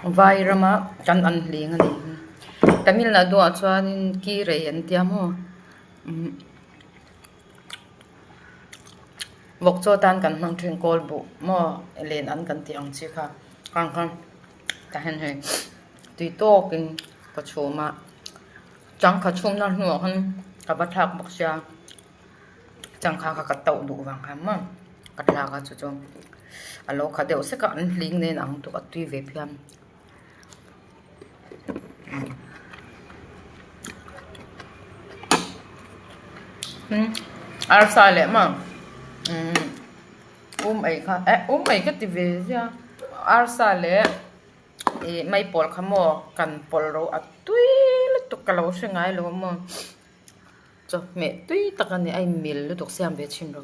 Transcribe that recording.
vai rama kan an hling ani tamil nadu a chuanin ki rei an tiam ho vok cho tan kan mang thing kol bu mo elen an kan tiang chi kha kan ta hen he tui to kin ka choma chang kha chum na hnu han ka ba thak bak sha chang kha ka tau du wang ha ma ka thla ka chu chom alo kha deu se ka an hling nen ang tu atui ve phiam ar sa le ma ai kha ai ka ti ve ja ar sa le mai pol khamo kan pol ro atui lu tu ka lo se ngai lo mo cho me tui takani ai mil lu tok siam ve chin ro